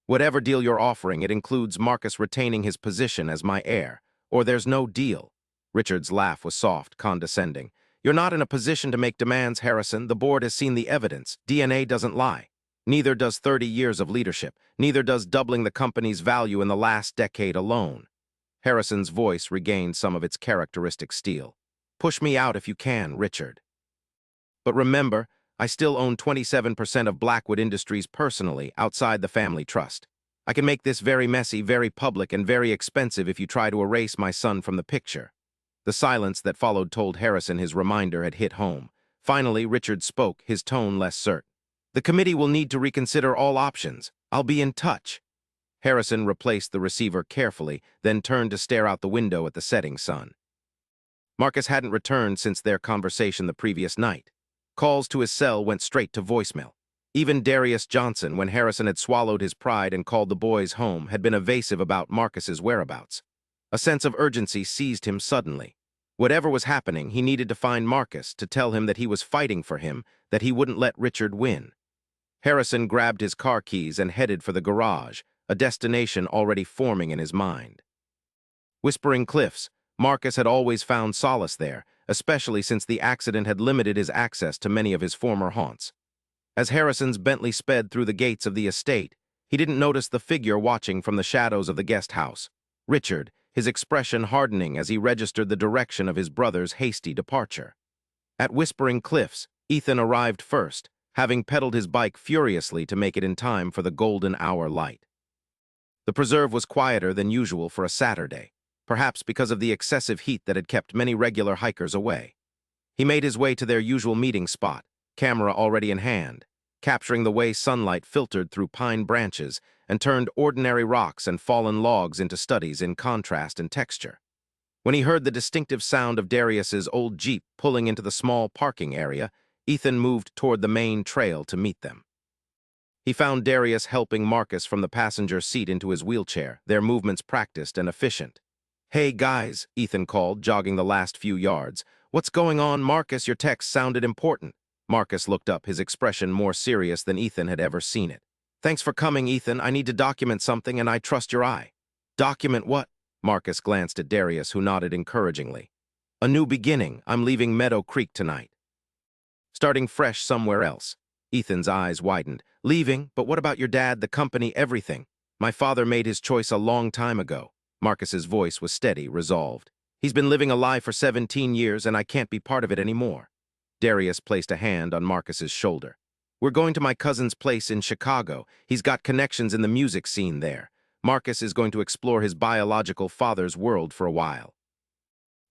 Speaker 1: "Whatever deal you're offering, it includes Marcus retaining his position as my heir, or there's no deal." Richard's laugh was soft, condescending. "You're not in a position to make demands, Harrison. The board has seen the evidence. DNA doesn't lie. Neither does 30 years of leadership. Neither does doubling the company's value in the last decade alone." Harrison's voice regained some of its characteristic steel. "Push me out if you can, Richard. But remember, I still own 27% of Blackwood Industries personally, outside the family trust. I can make this very messy, very public, and very expensive if you try to erase my son from the picture." The silence that followed told Harrison his reminder had hit home. Finally, Richard spoke, his tone less curt. "The committee will need to reconsider all options. I'll be in touch." Harrison replaced the receiver carefully, then turned to stare out the window at the setting sun. Marcus hadn't returned since their conversation the previous night. Calls to his cell went straight to voicemail. Even Darius Johnson, when Harrison had swallowed his pride and called the boys home, had been evasive about Marcus's whereabouts. A sense of urgency seized him suddenly. Whatever was happening, he needed to find Marcus, to tell him that he was fighting for him, that he wouldn't let Richard win. Harrison grabbed his car keys and headed for the garage, a destination already forming in his mind. Whispering Cliffs, Marcus had always found solace there, especially since the accident had limited his access to many of his former haunts. As Harrison's Bentley sped through the gates of the estate, he didn't notice the figure watching from the shadows of the guest house. Richard, his expression hardening as he registered the direction of his brother's hasty departure. At Whispering Cliffs, Ethan arrived first, having pedaled his bike furiously to make it in time for the golden hour light. The preserve was quieter than usual for a Saturday, perhaps because of the excessive heat that had kept many regular hikers away. He made his way to their usual meeting spot, camera already in hand, capturing the way sunlight filtered through pine branches and turned ordinary rocks and fallen logs into studies in contrast and texture. When he heard the distinctive sound of Darius's old Jeep pulling into the small parking area, Ethan moved toward the main trail to meet them. He found Darius helping Marcus from the passenger seat into his wheelchair, their movements practiced and efficient. "Hey, guys," Ethan called, jogging the last few yards. "What's going on, Marcus? Your text sounded important." Marcus looked up, his expression more serious than Ethan had ever seen it. "Thanks for coming, Ethan. I need to document something, and I trust your eye." "Document what?" Marcus glanced at Darius, who nodded encouragingly. "A new beginning. I'm leaving Meadow Creek tonight. Starting fresh somewhere else." Ethan's eyes widened. "Leaving? But what about your dad, the company, everything? My father made his choice a long time ago." Marcus's voice was steady, resolved. "He's been living a lie for 17 years, and I can't be part of it anymore." Darius placed a hand on Marcus's shoulder. "We're going to my cousin's place in Chicago. He's got connections in the music scene there. Marcus is going to explore his biological father's world for a while."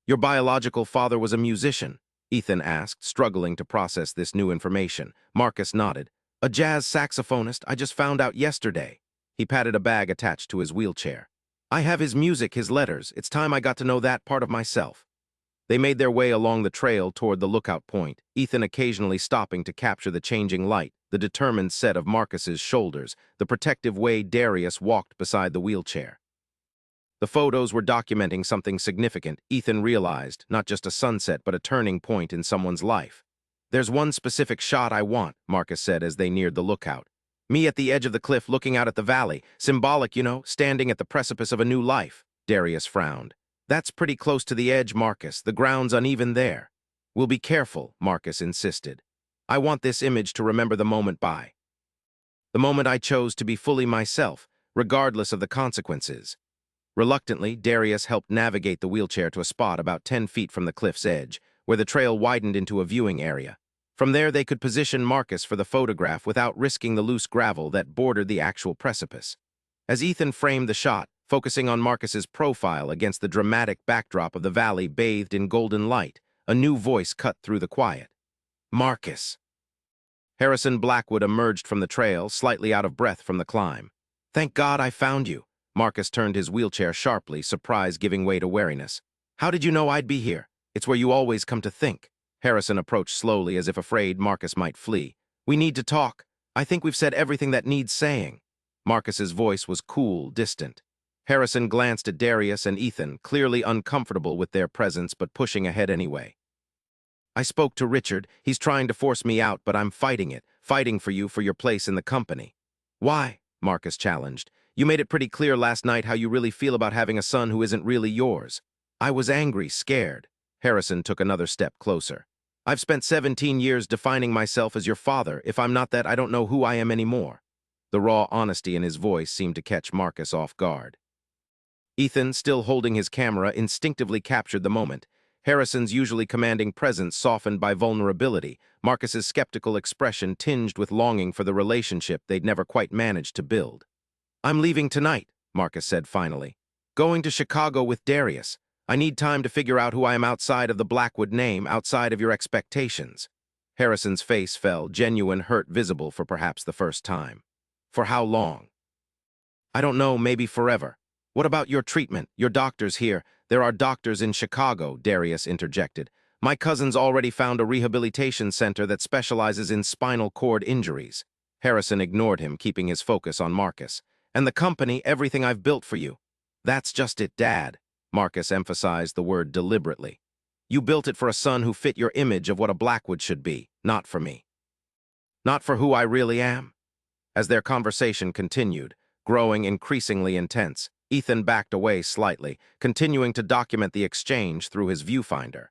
Speaker 1: "Your biological father was a musician?" Ethan asked, struggling to process this new information. Marcus nodded. "A jazz saxophonist. I just found out yesterday." He patted a bag attached to his wheelchair. "I have his music, his letters. It's time I got to know that part of myself." They made their way along the trail toward the lookout point, Ethan occasionally stopping to capture the changing light, the determined set of Marcus's shoulders, the protective way Darius walked beside the wheelchair. The photos were documenting something significant, Ethan realized, not just a sunset but a turning point in someone's life. "There's one specific shot I want," Marcus said as they neared the lookout. "Me at the edge of the cliff looking out at the valley. Symbolic, you know, standing at the precipice of a new life." Darius frowned. "That's pretty close to the edge, Marcus. The ground's uneven there." "We'll be careful," Marcus insisted. "I want this image to remember the moment by. The moment I chose to be fully myself, regardless of the consequences." Reluctantly, Darius helped navigate the wheelchair to a spot about 10 feet from the cliff's edge, where the trail widened into a viewing area. From there, they could position Marcus for the photograph without risking the loose gravel that bordered the actual precipice. As Ethan framed the shot, focusing on Marcus's profile against the dramatic backdrop of the valley bathed in golden light, a new voice cut through the quiet. "Marcus." Harrison Blackwood emerged from the trail, slightly out of breath from the climb. "Thank God I found you." Marcus turned his wheelchair sharply, surprise giving way to wariness. "How did you know I'd be here? It's where you always come to think." Harrison approached slowly as if afraid Marcus might flee. "We need to talk. I think we've said everything that needs saying." Marcus's voice was cool, distant. Harrison glanced at Darius and Ethan, clearly uncomfortable with their presence but pushing ahead anyway. "I spoke to Richard. He's trying to force me out, but I'm fighting it, fighting for you for your place in the company." "Why?" Marcus challenged. "You made it pretty clear last night how you really feel about having a son who isn't really yours." "I was angry, scared." Harrison took another step closer. "I've spent 17 years defining myself as your father. If I'm not that, I don't know who I am anymore." The raw honesty in his voice seemed to catch Marcus off guard. Ethan, still holding his camera, instinctively captured the moment. Harrison's usually commanding presence softened by vulnerability, Marcus's skeptical expression tinged with longing for the relationship they'd never quite managed to build. "I'm leaving tonight," Marcus said finally. "Going to Chicago with Darius. I need time to figure out who I am outside of the Blackwood name, outside of your expectations." Harrison's face fell, genuine hurt visible for perhaps the first time. "For how long?" "I don't know, maybe forever." "What about your treatment? Your doctors here? There are doctors in Chicago," Darius interjected. "My cousin's already found a rehabilitation center that specializes in spinal cord injuries." Harrison ignored him, keeping his focus on Marcus. "And the company, everything I've built for you." "That's just it, Dad." Marcus emphasized the word deliberately. "You built it for a son who fit your image of what a Blackwood should be, not for me. Not for who I really am." As their conversation continued, growing increasingly intense, Ethan backed away slightly, continuing to document the exchange through his viewfinder.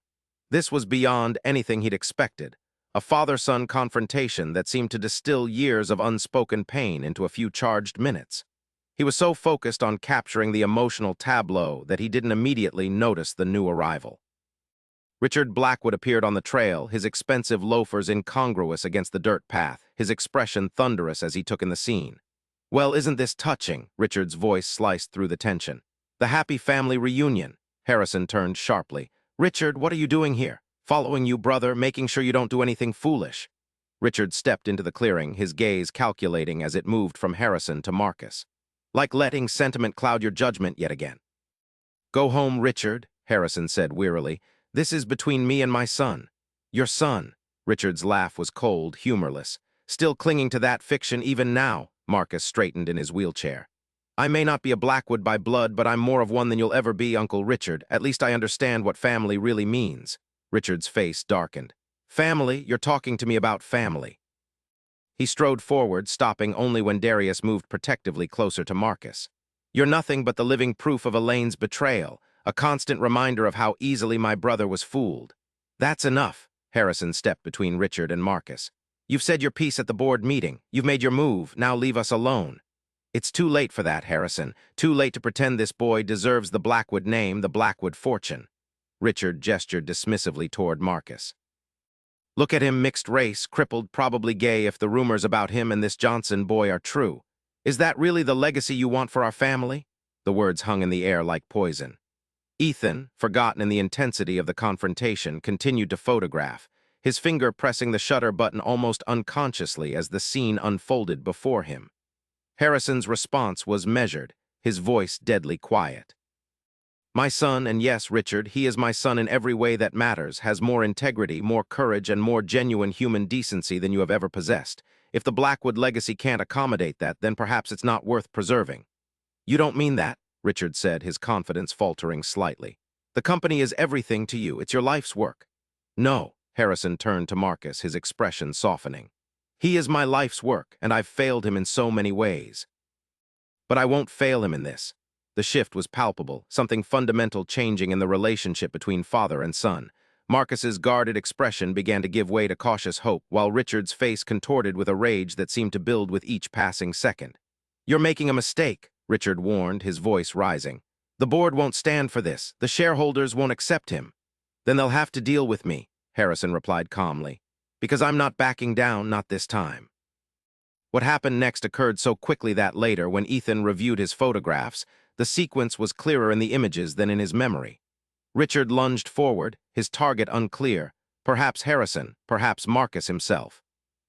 Speaker 1: This was beyond anything he'd expected, a father-son confrontation that seemed to distill years of unspoken pain into a few charged minutes. He was so focused on capturing the emotional tableau that he didn't immediately notice the new arrival. Richard Blackwood appeared on the trail, his expensive loafers incongruous against the dirt path, his expression thunderous as he took in the scene. "Well, isn't this touching?" Richard's voice sliced through the tension. "The happy family reunion." Harrison turned sharply. "Richard, what are you doing here? Following you, brother, making sure you don't do anything foolish." Richard stepped into the clearing, his gaze calculating as it moved from Harrison to Marcus. "Like letting sentiment cloud your judgment yet again." "Go home, Richard," Harrison said wearily. "This is between me and my son." "Your son?" Richard's laugh was cold, humorless. "Still clinging to that fiction even now?" Marcus straightened in his wheelchair. "I may not be a Blackwood by blood, but I'm more of one than you'll ever be, Uncle Richard. At least I understand what family really means." Richard's face darkened. "Family? You're talking to me about family." He strode forward, stopping only when Darius moved protectively closer to Marcus. "You're nothing but the living proof of Elaine's betrayal, a constant reminder of how easily my brother was fooled." "That's enough." Harrison stepped between Richard and Marcus. "You've said your piece at the board meeting. You've made your move. Now leave us alone." "It's too late for that, Harrison. Too late to pretend this boy deserves the Blackwood name, the Blackwood fortune." Richard gestured dismissively toward Marcus. "Look at him, mixed race, crippled, probably gay if the rumors about him and this Johnson boy are true. Is that really the legacy you want for our family?" The words hung in the air like poison. Ethan, forgotten in the intensity of the confrontation, continued to photograph, his finger pressing the shutter button almost unconsciously as the scene unfolded before him. Harrison's response was measured, his voice deadly quiet. "My son, and yes, Richard, he is my son in every way that matters, has more integrity, more courage, and more genuine human decency than you have ever possessed. If the Blackwood legacy can't accommodate that, then perhaps it's not worth preserving." "You don't mean that," Richard said, his confidence faltering slightly. "The company is everything to you. It's your life's work." "No." Harrison turned to Marcus, his expression softening. "He is my life's work, and I've failed him in so many ways. But I won't fail him in this." The shift was palpable, something fundamental changing in the relationship between father and son. Marcus's guarded expression began to give way to cautious hope, while Richard's face contorted with a rage that seemed to build with each passing second. "You're making a mistake," Richard warned, his voice rising. "The board won't stand for this. The shareholders won't accept him." "Then they'll have to deal with me," Harrison replied calmly. "Because I'm not backing down, not this time." What happened next occurred so quickly that later, when Ethan reviewed his photographs, the sequence was clearer in the images than in his memory. Richard lunged forward, his target unclear, perhaps Harrison, perhaps Marcus himself.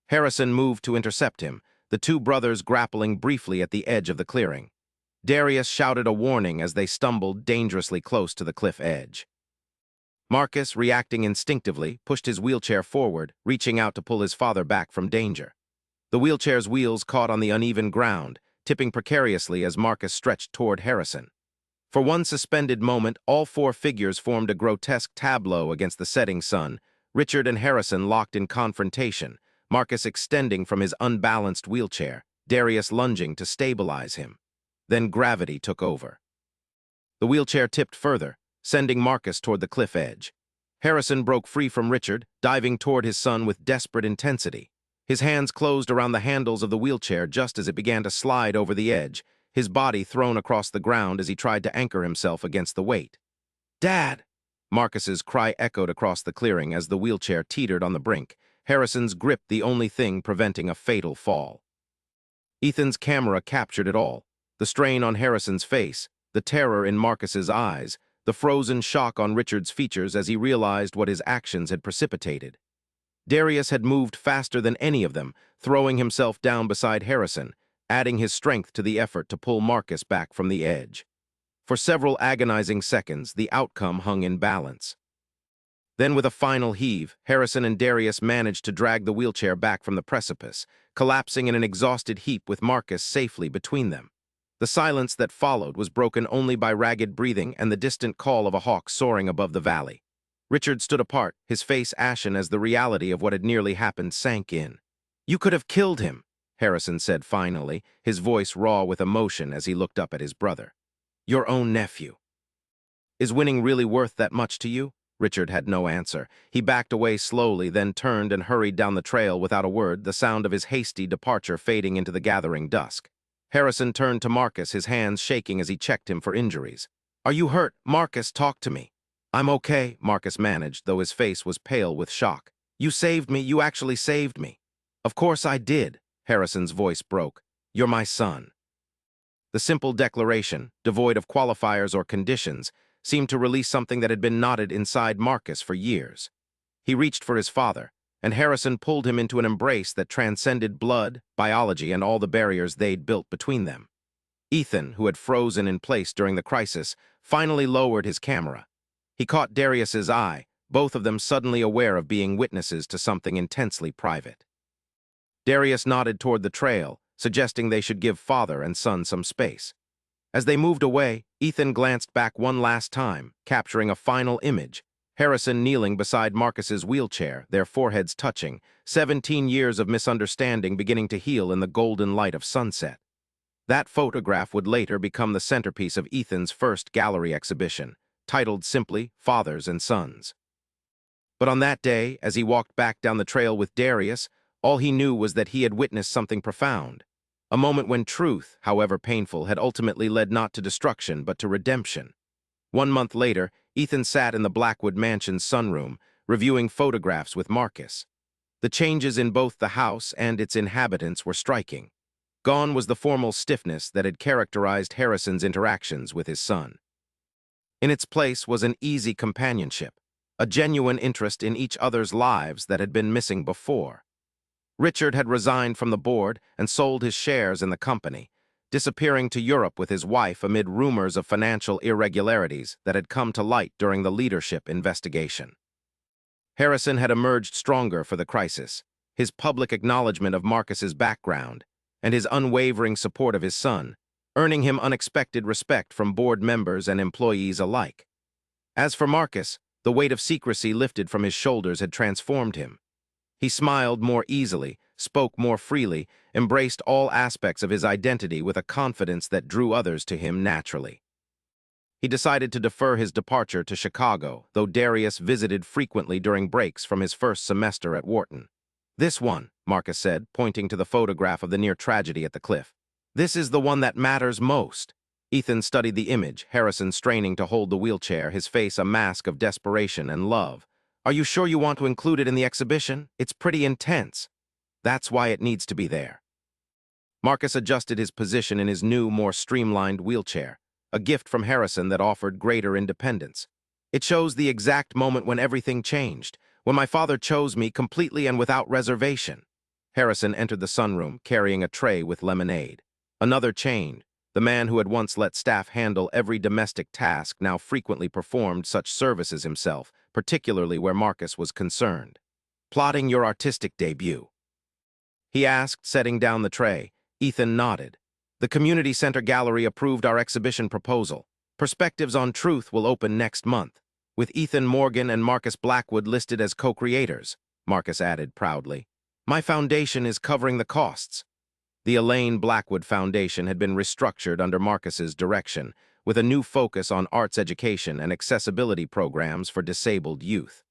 Speaker 1: Harrison moved to intercept him, the two brothers grappling briefly at the edge of the clearing. Darius shouted a warning as they stumbled dangerously close to the cliff edge. Marcus, reacting instinctively, pushed his wheelchair forward, reaching out to pull his father back from danger. The wheelchair's wheels caught on the uneven ground, tipping precariously as Marcus stretched toward Harrison. For one suspended moment, all four figures formed a grotesque tableau against the setting sun, Richard and Harrison locked in confrontation, Marcus extending from his unbalanced wheelchair, Darius lunging to stabilize him. Then gravity took over. The wheelchair tipped further, sending Marcus toward the cliff edge. Harrison broke free from Richard, diving toward his son with desperate intensity. His hands closed around the handles of the wheelchair just as it began to slide over the edge, his body thrown across the ground as he tried to anchor himself against the weight. "Dad!" Marcus's cry echoed across the clearing as the wheelchair teetered on the brink, Harrison's grip the only thing preventing a fatal fall. Ethan's camera captured it all. The strain on Harrison's face, the terror in Marcus's eyes, the frozen shock on Richard's features as he realized what his actions had precipitated. Darius had moved faster than any of them, throwing himself down beside Harrison, adding his strength to the effort to pull Marcus back from the edge. For several agonizing seconds, the outcome hung in balance. Then, with a final heave, Harrison and Darius managed to drag the wheelchair back from the precipice, collapsing in an exhausted heap with Marcus safely between them. The silence that followed was broken only by ragged breathing and the distant call of a hawk soaring above the valley. Richard stood apart, his face ashen as the reality of what had nearly happened sank in. "You could have killed him," Harrison said finally, his voice raw with emotion as he looked up at his brother. "Your own nephew. Is winning really worth that much to you?" Richard had no answer. He backed away slowly, then turned and hurried down the trail without a word, the sound of his hasty departure fading into the gathering dusk. Harrison turned to Marcus, his hands shaking as he checked him for injuries. "Are you hurt? Marcus, talk to me." "I'm okay," Marcus managed, though his face was pale with shock. "You saved me. You actually saved me." "Of course I did," Harrison's voice broke. "You're my son." The simple declaration, devoid of qualifiers or conditions, seemed to release something that had been knotted inside Marcus for years. He reached for his father, and Harrison pulled him into an embrace that transcended blood, biology, and all the barriers they'd built between them. Ethan, who had frozen in place during the crisis, finally lowered his camera. He caught Darius's eye, both of them suddenly aware of being witnesses to something intensely private. Darius nodded toward the trail, suggesting they should give father and son some space. As they moved away, Ethan glanced back one last time, capturing a final image. Harrison kneeling beside Marcus's wheelchair, their foreheads touching, 17 years of misunderstanding beginning to heal in the golden light of sunset. That photograph would later become the centerpiece of Ethan's first gallery exhibition, titled simply Fathers and Sons. But on that day, as he walked back down the trail with Darius, all he knew was that he had witnessed something profound. A moment when truth, however painful, had ultimately led not to destruction but to redemption. 1 month later, Ethan sat in the Blackwood Mansion's sunroom, reviewing photographs with Marcus. The changes in both the house and its inhabitants were striking. Gone was the formal stiffness that had characterized Harrison's interactions with his son. In its place was an easy companionship, a genuine interest in each other's lives that had been missing before. Richard had resigned from the board and sold his shares in the company, disappearing to Europe with his wife amid rumors of financial irregularities that had come to light during the leadership investigation. Harrison had emerged stronger for the crisis, his public acknowledgement of Marcus's background and his unwavering support of his son, earning him unexpected respect from board members and employees alike. As for Marcus, the weight of secrecy lifted from his shoulders had transformed him. He smiled more easily, spoke more freely, embraced all aspects of his identity with a confidence that drew others to him naturally. He decided to defer his departure to Chicago, though Darius visited frequently during breaks from his first semester at Wharton. "This one," Marcus said, pointing to the photograph of the near tragedy at the cliff. "This is the one that matters most." Ethan studied the image, Harrison straining to hold the wheelchair, his face a mask of desperation and love. "Are you sure you want to include it in the exhibition? It's pretty intense." "That's why it needs to be there." Marcus adjusted his position in his new, more streamlined wheelchair, a gift from Harrison that offered greater independence. "It shows the exact moment when everything changed, when my father chose me completely and without reservation." Harrison entered the sunroom, carrying a tray with lemonade. Another change. The man who had once let staff handle every domestic task now frequently performed such services himself, particularly where Marcus was concerned. "Plotting your artistic debut?" he asked, setting down the tray. Ethan nodded. "The Community Center Gallery approved our exhibition proposal. Perspectives on Truth will open next month, with Ethan Morgan and Marcus Blackwood listed as co-creators," Marcus added proudly. "My foundation is covering the costs." The Elaine Blackwood Foundation had been restructured under Marcus's direction, with a new focus on arts education and accessibility programs for disabled youth.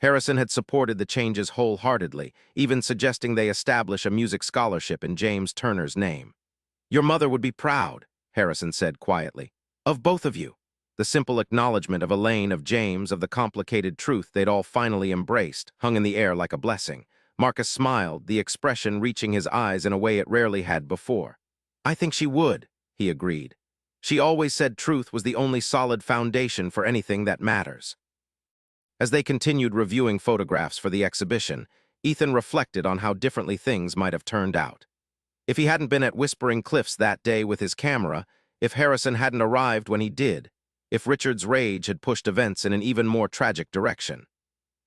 Speaker 1: Harrison had supported the changes wholeheartedly, even suggesting they establish a music scholarship in James Turner's name. "Your mother would be proud," Harrison said quietly. "Of both of you." The simple acknowledgement of Elaine, of James, of the complicated truth they'd all finally embraced, hung in the air like a blessing. Marcus smiled, the expression reaching his eyes in a way it rarely had before. "I think she would," he agreed. "She always said truth was the only solid foundation for anything that matters." As they continued reviewing photographs for the exhibition, Ethan reflected on how differently things might have turned out. If he hadn't been at Whispering Cliffs that day with his camera, if Harrison hadn't arrived when he did, if Richard's rage had pushed events in an even more tragic direction,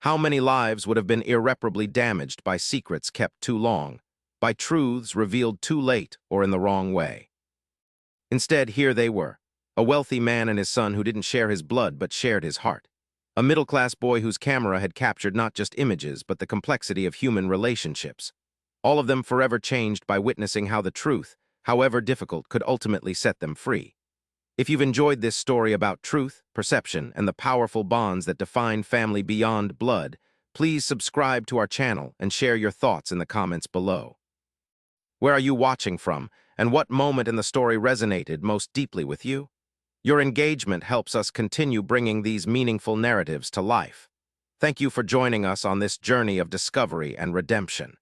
Speaker 1: how many lives would have been irreparably damaged by secrets kept too long, by truths revealed too late or in the wrong way? Instead, here they were, a wealthy man and his son who didn't share his blood but shared his heart. A middle-class boy whose camera had captured not just images but the complexity of human relationships. All of them forever changed by witnessing how the truth, however difficult, could ultimately set them free. If you've enjoyed this story about truth, perception, and the powerful bonds that define family beyond blood, please subscribe to our channel and share your thoughts in the comments below. Where are you watching from, and what moment in the story resonated most deeply with you? Your engagement helps us continue bringing these meaningful narratives to life. Thank you for joining us on this journey of discovery and redemption.